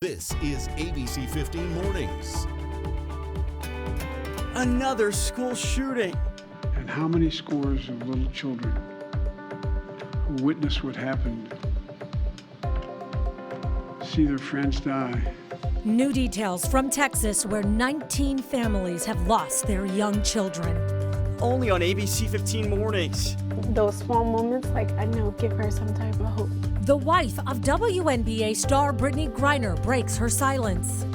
This is ABC15 Mornings. Another school shooting. And how many scores of little children who witness what happened, see their friends die. New details from Texas, where 19 families have lost their young children. Only on ABC15 Mornings. Those small moments, I know, give her some type of hope. The wife of WNBA star Brittany Griner breaks her silence.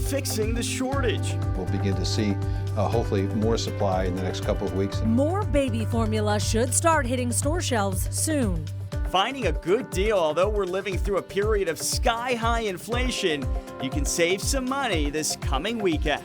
Fixing the shortage. We'll begin to see hopefully more supply in the next couple of weeks. More baby formula should start hitting store shelves soon. Finding a good deal. Although we're living through a period of sky-high inflation, you can save some money this coming weekend.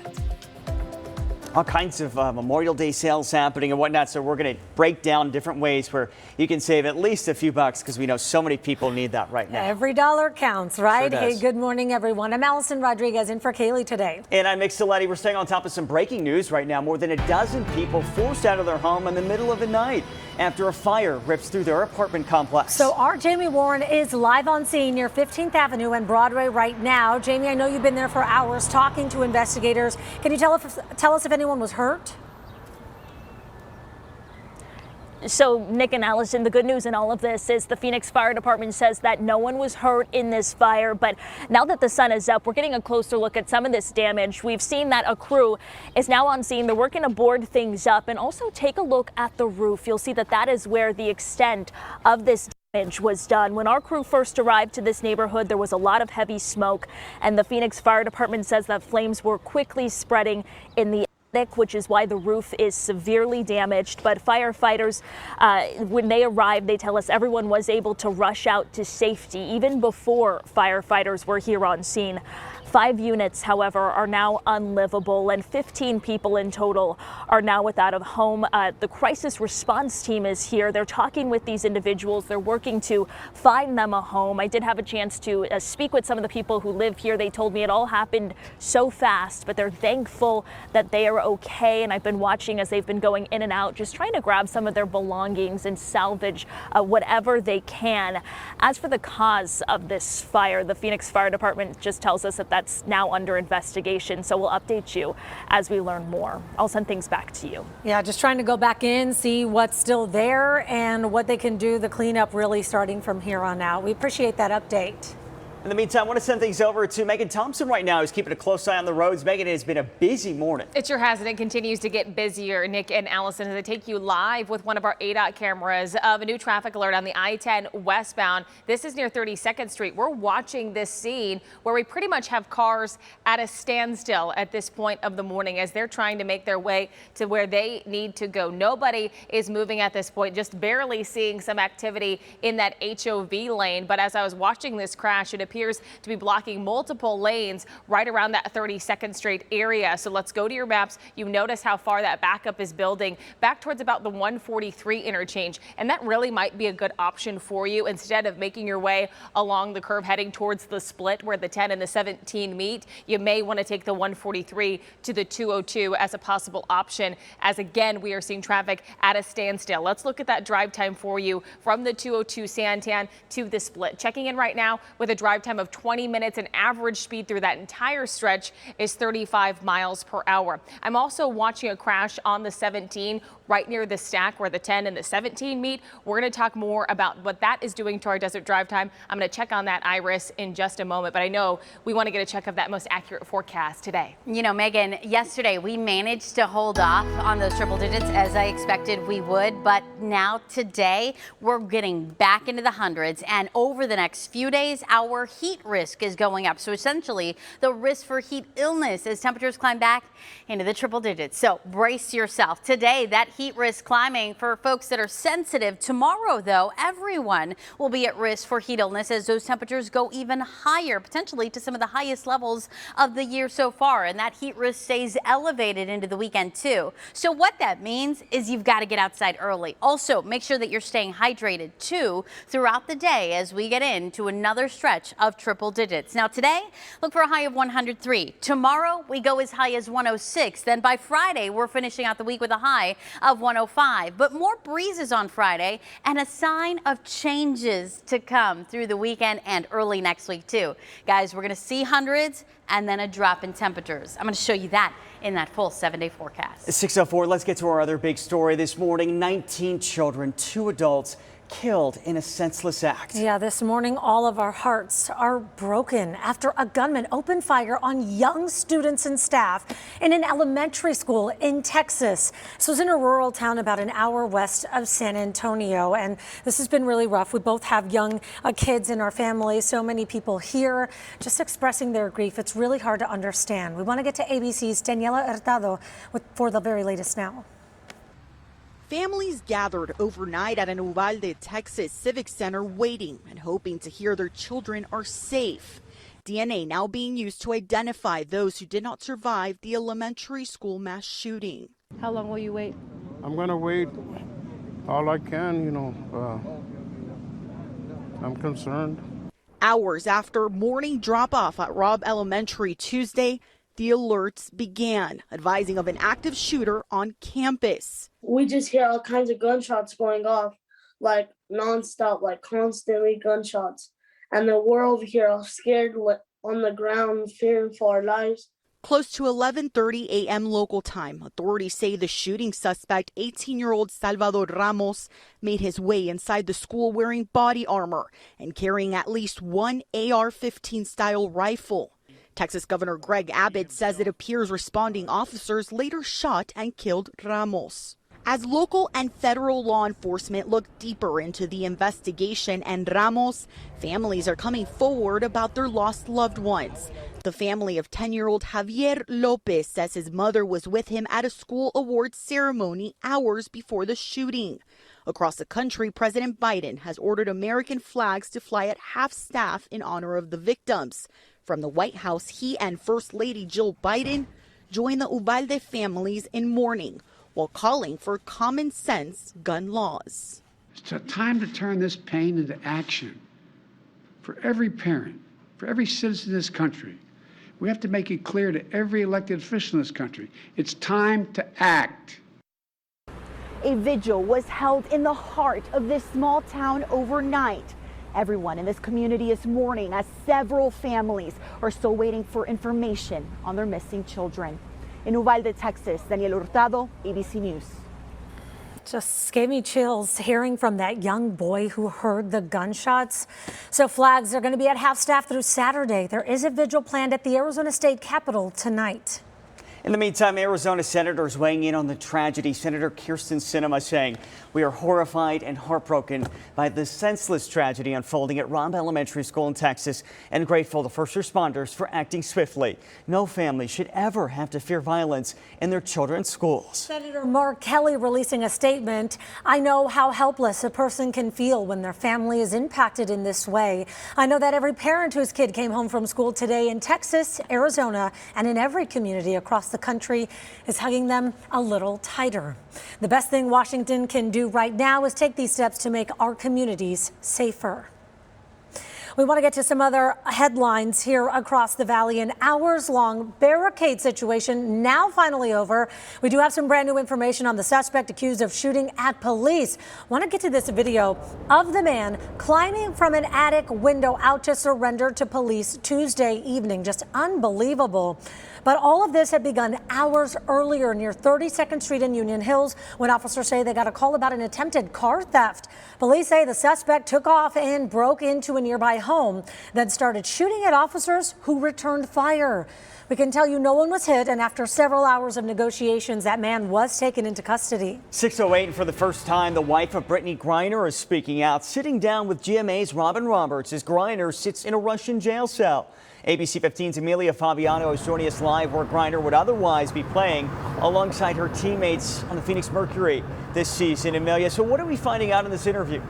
All kinds of Memorial Day sales happening and whatnot, so we're going to break down different ways where you can save at least a few bucks, because we know so many people need that right now. Every dollar counts, right? Sure Hey, does. good morning, everyone. I'm Allison Rodriguez in for Kaylee today. And I'm Nick Stiletti. We're staying on top of some breaking news right now. More than a dozen people forced out of their home in the middle of the night after a fire rips through their apartment complex. So our Jamie Warren is live on scene near 15th Avenue and Broadway right now. Jamie, I know you've been there for hours talking to investigators. Can you tell us if anyone was hurt? So, Nick and Allison, the good news in all of this is the Phoenix Fire Department says that no one was hurt in this fire. But now that the sun is up, we're getting a closer look at some of this damage. We've seen that a crew is now on scene. They're working to board things up and also take a look at the roof. You'll see that that is where the extent of this damage was done. When our crew first arrived to this neighborhood, there was a lot of heavy smoke, and the Phoenix Fire Department says that flames were quickly spreading in the which is why the roof is severely damaged. But firefighters, when they arrived, they tell us everyone was able to rush out to safety even before firefighters were here on scene. 5 units, however, are now unlivable, and 15 people in total are now without a home. The crisis response team is here. They're talking with these individuals. They're working to find them a home. I did have a chance to speak with some of the people who live here. They told me it all happened so fast, but they're thankful that they are okay. And I've been watching as they've been going in and out, just trying to grab some of their belongings and salvage whatever they can. As for the cause of this fire, the Phoenix Fire Department just tells us that that's now under investigation. So we'll update you as we learn more. I'll send things back to you. Yeah, just trying to go back in, see what's still there and what they can do, the cleanup really starting from here on out. We appreciate that update. In the meantime, I want to send things over to Megan Thompson right now, who's keeping a close eye on the roads. Megan, it has been a busy morning. It sure has, and it continues to get busier. Nick and Allison, as I take you live with one of our ADOT cameras of a new traffic alert on the I-10 westbound. This is near 32nd Street. We're watching this scene where we pretty much have cars at a standstill at this point of the morning as they're trying to make their way to where they need to go. Nobody is moving at this point, just barely seeing some activity in that HOV lane. But as I was watching this crash, it appears to be blocking multiple lanes right around that 32nd Street area. So let's go to your maps. You notice how far that backup is building back towards about the 143 interchange. And that really might be a good option for you instead of making your way along the curve heading towards the split where the 10 and the 17 meet. You may want to take the 143 to the 202 as a possible option, as again, we are seeing traffic at a standstill. Let's look at that drive time for you from the 202 Santan to the split. Checking in right now with a drive time of 20 minutes, and average speed through that entire stretch is 35 miles per hour. I'm also watching a crash on the 17 right near the stack where the 10 and the 17 meet. We're going to talk more about what that is doing to our desert drive time. I'm going to check on that Iris in just a moment, but I know we want to get a check of that most accurate forecast today. You know, Megan, yesterday we managed to hold off on those triple digits as I expected we would, but now today we're getting back into the hundreds, and over the next few days our heat risk is going up. So essentially the risk for heat illness as temperatures climb back into the triple digits. So brace yourself. Today that heat risk climbing for folks that are sensitive. Tomorrow, though, everyone will be at risk for heat illness as those temperatures go even higher, potentially to some of the highest levels of the year so far. And that heat risk stays elevated into the weekend, too. So what that means is you've got to get outside early. Also, make sure that you're staying hydrated, too, throughout the day as we get into another stretch of triple digits. Now today, look for a high of 103. Tomorrow, we go as high as 106. Then by Friday, we're finishing out the week with a high of 105. But more breezes on Friday and a sign of changes to come through the weekend and early next week too. Guys, we're going to see hundreds and then a drop in temperatures. I'm going to show you that in that full 7-day forecast. 6:04, let's get to our other big story this morning. 19 children, 2 adults killed in a senseless act. Yeah, this morning all of our hearts are broken after a gunman opened fire on young students and staff in an elementary school in Texas. This was in a rural town about an hour west of San Antonio, and this has been really rough. We both have young kids in our family. So many people here just expressing their grief. It's really hard to understand. We want to get to ABC's Daniela Hurtado for the very latest now. Families gathered overnight at an Uvalde, Texas Civic Center waiting and hoping to hear their children are safe. DNA now being used to identify those who did not survive the elementary school mass shooting. How long will you wait? I'm going to wait all I can, I'm concerned. Hours after morning drop-off at Robb Elementary Tuesday, the alerts began, advising of an active shooter on campus. We just hear all kinds of gunshots going off, like nonstop, like constantly gunshots. And then we're over here all scared on the ground, fearing for our lives. Close to 11:30 a.m. local time, authorities say the shooting suspect, 18-year-old Salvador Ramos, made his way inside the school wearing body armor and carrying at least one AR-15 style rifle. Texas Governor Greg Abbott says it appears responding officers later shot and killed Ramos. As local and federal law enforcement look deeper into the investigation and Ramos, families are coming forward about their lost loved ones. The family of 10-year-old Javier Lopez says his mother was with him at a school awards ceremony hours before the shooting. Across the country, President Biden has ordered American flags to fly at half-staff in honor of the victims. From the White House, he and First Lady Jill Biden join the Uvalde families in mourning while calling for common sense gun laws. It's a time to turn this pain into action. For every parent, for every citizen in this country, we have to make it clear to every elected official in this country, it's time to act. A vigil was held in the heart of this small town overnight. Everyone in this community is mourning as several families are still waiting for information on their missing children. In Uvalde, Texas, Daniela Hurtado, ABC News. Just gave me chills hearing from that young boy who heard the gunshots. So flags are going to be at half-staff through Saturday. There is a vigil planned at the Arizona State Capitol tonight. In the meantime, Arizona senators weighing in on the tragedy. Senator Kyrsten Sinema saying, "We are horrified and heartbroken by the senseless tragedy unfolding at Robb Elementary School in Texas and grateful to first responders for acting swiftly. No family should ever have to fear violence in their children's schools." Senator Mark Kelly releasing a statement. "I know how helpless a person can feel when their family is impacted in this way. I know that every parent whose kid came home from school today in Texas, Arizona, and in every community across the country is hugging them a little tighter. The best thing Washington can do right now is take these steps to make our communities safer." We want to get to some other headlines here across the valley. An hours-long barricade situation now finally over. We do have some brand new information on the suspect accused of shooting at police. Want to get to this video of the man climbing from an attic window out to surrender to police Tuesday evening. Just unbelievable. But all of this had begun hours earlier near 32nd Street in Union Hills when officers say they got a call about an attempted car theft. Police say the suspect took off and broke into a nearby home, then started shooting at officers who returned fire. We can tell you no one was hit, and after several hours of negotiations, that man was taken into custody. 6:08, and for the first time, the wife of Brittany Griner is speaking out, sitting down with GMA's Robin Roberts as Griner sits in a Russian jail cell. ABC 15's Amelia Fabiano is joining us live where Griner would otherwise be playing alongside her teammates on the Phoenix Mercury this season. Amelia, so what are we finding out in this interview?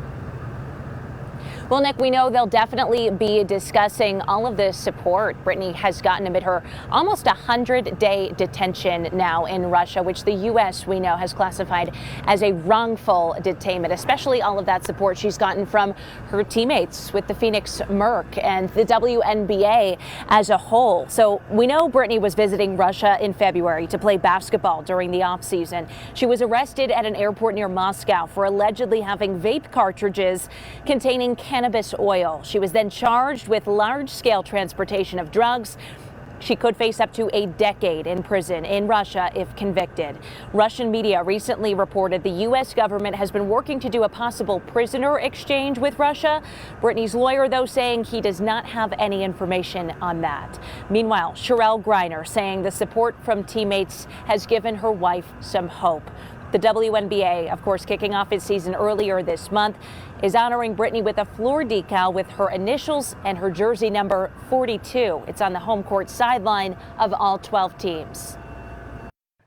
Well, Nick, we know they'll definitely be discussing all of this support Brittany has gotten amid her almost 100-day detention now in Russia, which the U.S. we know has classified as a wrongful detainment, especially all of that support she's gotten from her teammates with the Phoenix Merc and the WNBA as a whole. So we know Brittany was visiting Russia in February to play basketball during the offseason. She was arrested at an airport near Moscow for allegedly having vape cartridges containing cannabis oil. She was then charged with large-scale transportation of drugs. She could face up to a decade in prison in Russia if convicted. Russian media recently reported the U.S. government has been working to do a possible prisoner exchange with Russia. Brittany's lawyer, though, saying he does not have any information on that. Meanwhile, Sherelle Griner saying the support from teammates has given her wife some hope. The WNBA, of course, kicking off its season earlier this month, is honoring Brittany with a floor decal with her initials and her jersey number 42. It's on the home court sideline of all 12 teams.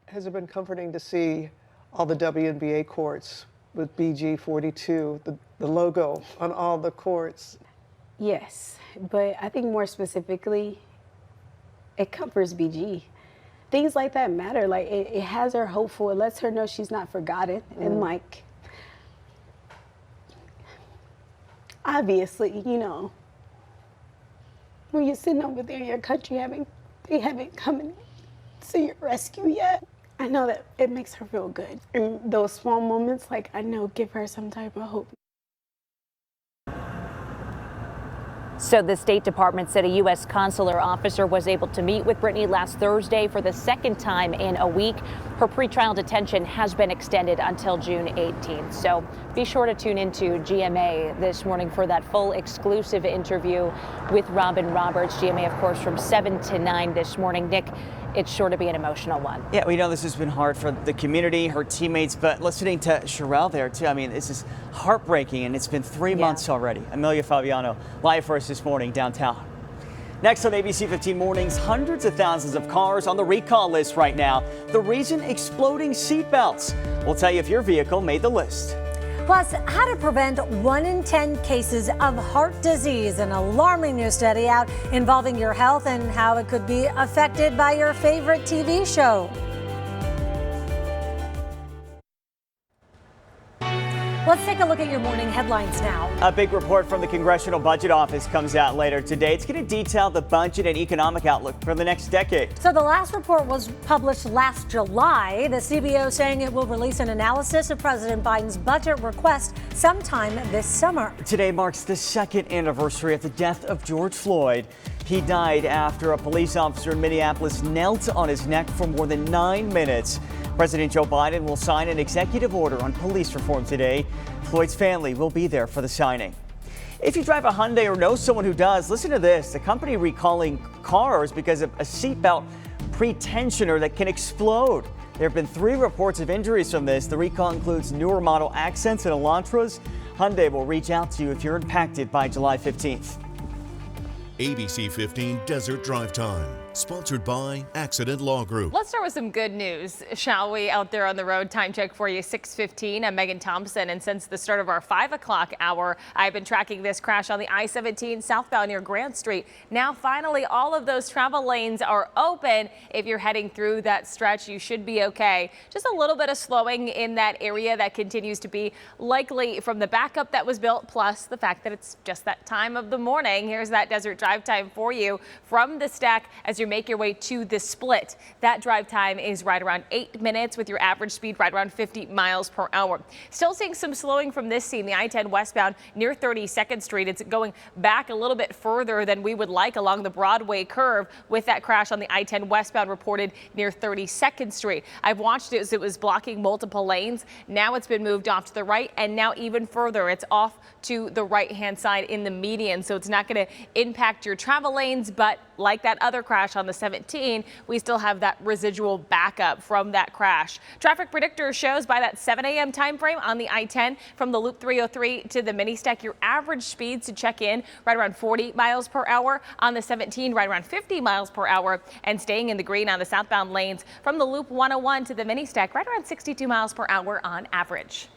Has it been comforting to see all the WNBA courts with BG 42, the logo on all the courts? Yes, but I think more specifically, it covers BG. Things like that matter. Like it has her hopeful. It lets her know she's not forgotten. And like, obviously, you know, when you're sitting over there in your country, they haven't come to your rescue yet. I know that it makes her feel good. And those small moments, like I know, give her some type of hope. So the State Department said a U.S. consular officer was able to meet with Brittany last Thursday for the second time in a week. Her pretrial detention has been extended until June 18th. So be sure to tune into GMA this morning for that full exclusive interview with Robin Roberts. GMA, of course, from 7 to 9 this morning. Nick, it's sure to be an emotional one. Yeah, we know this has been hard for the community, her teammates, but listening to Sherelle there too, I mean, this is heartbreaking, and it's been 3 months already. Amelia Fabiano, live for us this morning downtown. Next on ABC 15 Mornings, hundreds of thousands of cars on the recall list right now. The reason, exploding seatbelts. We'll tell you if your vehicle made the list. Plus, how to prevent 1 in 10 cases of heart disease. An alarming new study out involving your health and how it could be affected by your favorite TV show. Let's take a look at your morning headlines now. A big report from the Congressional Budget Office comes out later today. It's going to detail the budget and economic outlook for the next decade. So the last report was published last July. The CBO saying it will release an analysis of President Biden's budget request sometime this summer. Today marks the second anniversary of the death of George Floyd. He died after a police officer in Minneapolis knelt on his neck for more than 9 minutes. President Joe Biden will sign an executive order on police reform today. Floyd's family will be there for the signing. If you drive a Hyundai or know someone who does, listen to this. The company recalling cars because of a seatbelt pre-tensioner that can explode. There have been 3 reports of injuries from this. The recall includes newer model Accents and Elantras. Hyundai will reach out to you if you're impacted by July 15th. ABC 15 Desert Drive Time, sponsored by Accident Law Group. Let's start with some good news, shall we? Out there on the road, time check for you, 6:15. I'm Megan Thompson, and since the start of our 5 o'clock hour, I've been tracking this crash on the I-17 southbound near Grant Street. Now, finally, all of those travel lanes are open. If you're heading through that stretch, you should be okay. Just a little bit of slowing in that area that continues to be likely from the backup that was built, plus the fact that it's just that time of the morning. Here's that desert drive time for you from the stack as you make your way to the split. That drive time is right around 8 minutes with your average speed right around 50 miles per hour. Still seeing some slowing from this scene, the I-10 westbound near 32nd Street. It's going back a little bit further than we would like along the Broadway curve with that crash on the I-10 westbound reported near 32nd Street. I've watched it as it was blocking multiple lanes. Now it's been moved off to the right, and now even further, it's off to the right-hand side in the median. So it's not going to impact your travel lanes, but like that other crash on the 17, we still have that residual backup from that crash. Traffic predictor shows by that 7 a.m. time frame on the I-10 from the Loop 303 to the mini stack, your average speeds to check in right around 40 miles per hour. On the 17, right around 50 miles per hour, and staying in the green on the southbound lanes from the Loop 101 to the mini stack, right around 62 miles per hour on average.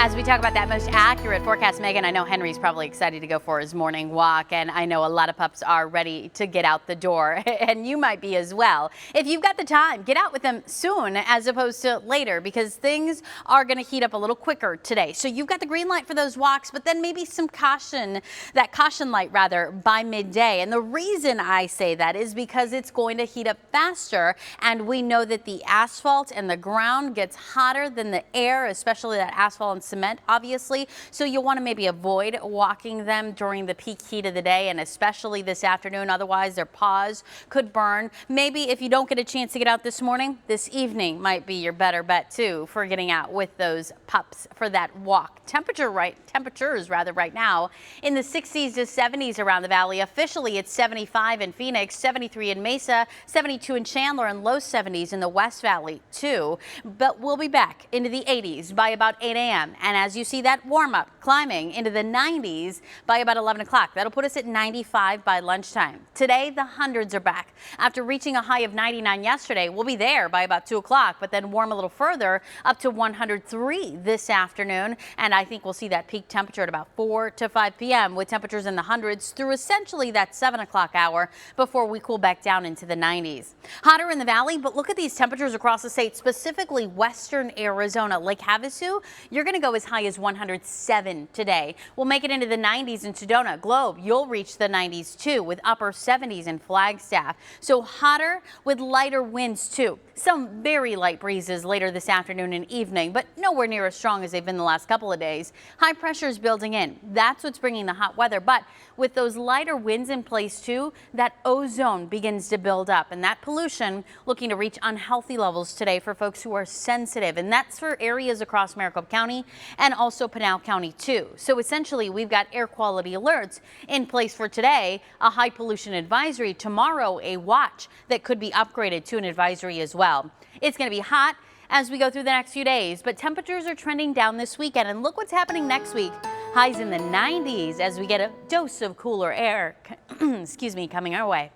As we talk about that most accurate forecast, Megan, I know Henry's probably excited to go for his morning walk, and I know a lot of pups are ready to get out the door, and you might be as well. If you've got the time, get out with them soon as opposed to later, because things are going to heat up a little quicker today. So you've got the green light for those walks, but then maybe some caution, that caution light rather, by midday. And the reason I say that is because it's going to heat up faster, and we know that the asphalt and the ground gets hotter than the air, especially that asphalt and cement, obviously. So you'll want to maybe avoid walking them during the peak heat of the day, and especially this afternoon. Otherwise, their paws could burn. Maybe if you don't get a chance to get out this morning, this evening might be your better bet too for getting out with those pups for that walk. Temperatures right now in the 60s to 70s around the valley. Officially, it's 75 in Phoenix, 73 in Mesa, 72 in Chandler, and low 70s in the West Valley too. But we'll be back into the 80s by about 8 a.m. And as you see that warm up climbing into the 90s by about 11 o'clock, that'll put us at 95 by lunchtime. Today, the hundreds are back. After reaching a high of 99 yesterday, we'll be there by about 2 o'clock, but then warm a little further up to 103 this afternoon. And I think we'll see that peak temperature at about 4 to 5 p.m. with temperatures in the hundreds through essentially that 7 o'clock hour before we cool back down into the 90s. Hotter in the valley, but look at these temperatures across the state, specifically western Arizona. Lake Havasu, you're going to go as high as 107 today. We'll make it into the 90s in Sedona. Globe, you'll reach the 90s too, with upper 70s in Flagstaff. So hotter with lighter winds too. Some very light breezes later this afternoon and evening, but nowhere near as strong as they've been the last couple of days. High pressure is building in. That's what's bringing the hot weather. But with those lighter winds in place too, that ozone begins to build up, and that pollution looking to reach unhealthy levels today for folks who are sensitive. And that's for areas across Maricopa County and also Pinal County too. So essentially, we've got air quality alerts in place for today, a high pollution advisory, tomorrow a watch that could be upgraded to an advisory as well. It's going to be hot as we go through the next few days, but temperatures are trending down this weekend. And look what's happening next week. Highs in the 90s as we get a dose of cooler air, excuse me, coming our way.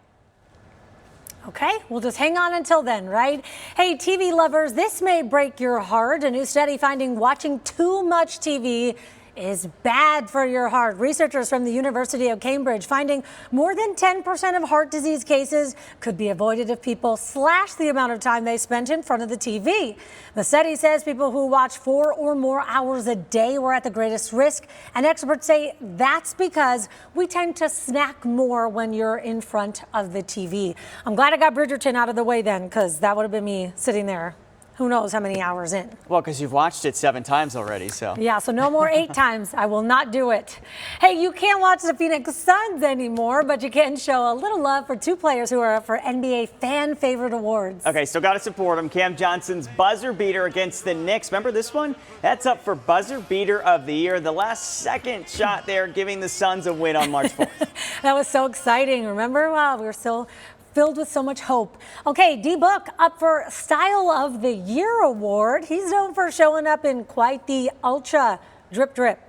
Okay, we'll just hang on until then, right? Hey, TV lovers, this may break your heart. A new study finding watching too much TV is bad for your heart. Researchers from the University of Cambridge finding more than 10% of heart disease cases could be avoided if people slash the amount of time they spent in front of the TV. The study says people who watch 4 or more hours a day were at the greatest risk, and experts say that's because we tend to snack more when you're in front of the TV. I'm glad I got Bridgerton out of the way then, because that would have been me sitting there who knows how many hours in. Well, because you've watched it 7 times already, so. Yeah, so no more 8 times. I will not do it. Hey, you can't watch the Phoenix Suns anymore, but you can show a little love for 2 players who are up for NBA Fan Favorite Awards. Okay, still got to support them. Cam Johnson's buzzer beater against the Knicks. Remember this one? That's up for buzzer beater of the year. The last second shot there giving the Suns a win on March 4th. That was so exciting. Remember? Wow, we were still filled with so much hope. Okay, D-Book up for Style of the Year award. He's known for showing up in quite the ultra drip.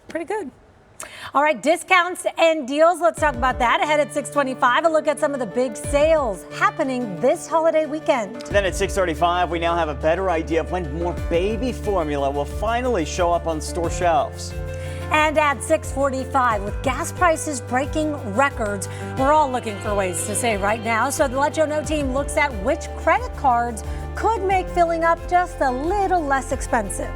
Pretty good. All right, discounts and deals. Let's talk about that ahead at 6:25. A look at some of the big sales happening this holiday weekend. Then at 6:35, we now have a better idea of when more baby formula will finally show up on store shelves. And at 6:45, with gas prices breaking records, we're all looking for ways to save right now. So the Let You Know team looks at which credit cards could make filling up just a little less expensive.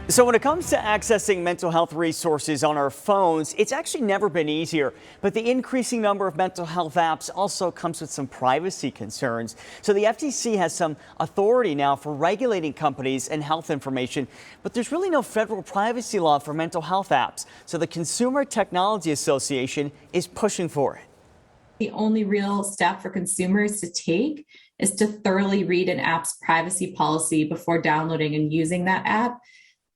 So when it comes to accessing mental health resources on our phones, it's actually never been easier. But the increasing number of mental health apps also comes with some privacy concerns. So the FTC has some authority now for regulating companies and health information, but there's really no federal privacy law for mental health apps. So the Consumer Technology Association is pushing for it. The only real step for consumers to take is to thoroughly read an app's privacy policy before downloading and using that app.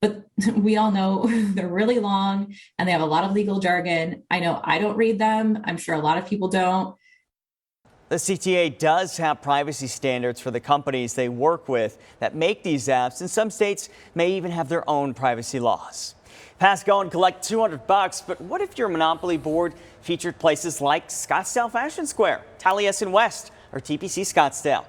But we all know they're really long and they have a lot of legal jargon. I know I don't read them. I'm sure a lot of people don't. The CTA does have privacy standards for the companies they work with that make these apps, and some states may even have their own privacy laws. Pass go and collect $200, but what if your Monopoly board featured places like Scottsdale Fashion Square, Taliesin West, or TPC Scottsdale?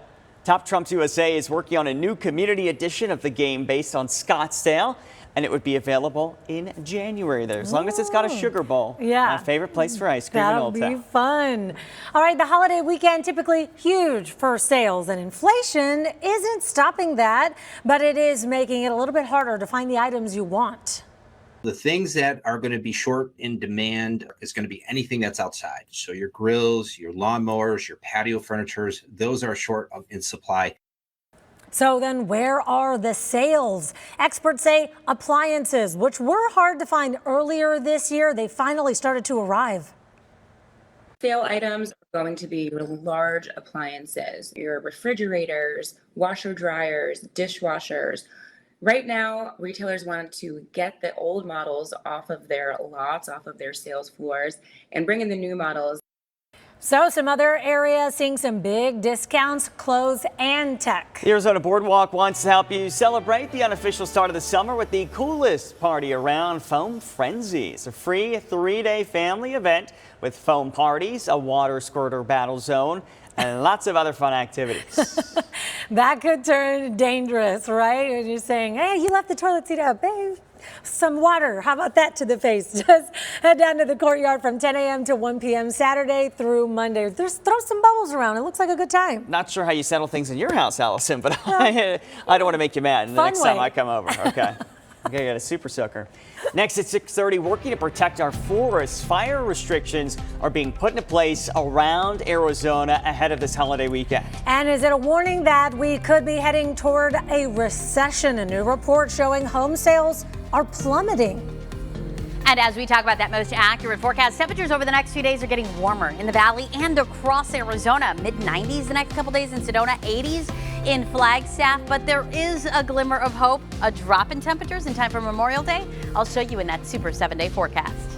Top Trumps USA is working on a new community edition of the game based on Scottsdale, and it would be available in January there, as long as it's got a sugar bowl. Yeah. My favorite place for ice cream in That'll Old be Town. fun. All right, the holiday weekend typically huge for sales, and inflation isn't stopping that, but it is making it a little bit harder to find the items you want. The things that are going to be short in demand is going to be anything that's outside. So your grills, your lawnmowers, your patio furnitures, those are short in supply. So then where are the sales? Experts say appliances, which were hard to find earlier this year, they finally started to arrive. Sale items are going to be your large appliances, your refrigerators, washer dryers, dishwashers. Right now, retailers want to get the old models off of their lots, off of their sales floors, and bring in the new models. So some other areas seeing some big discounts, clothes and tech. The Arizona Boardwalk wants to help you celebrate the unofficial start of the summer with the coolest party around, Foam Frenzy. It's a free 3-day family event with foam parties, a water squirter battle zone, and lots of other fun activities. That could turn dangerous, right? When you're saying, hey, you left the toilet seat out, babe. Some water. How about that to the face? Just head down to the courtyard from 10 a.m. to 1 p.m. Saturday through Monday. Just throw some bubbles around. It looks like a good time. Not sure how you settle things in your house, Allison, but I don't want to make you mad the next time I come over. Okay. Okay, got a super soaker. Next at 6:30, working to protect our forests. Fire restrictions are being put into place around Arizona ahead of this holiday weekend. And is it a warning that we could be heading toward a recession? A new report showing home sales are plummeting. And as we talk about that most accurate forecast, temperatures over the next few days are getting warmer in the valley and across Arizona. Mid-90s the next couple days in Sedona, 80s in Flagstaff. But there is a glimmer of hope, a drop in temperatures in time for Memorial Day. I'll show you in that super 7-day forecast.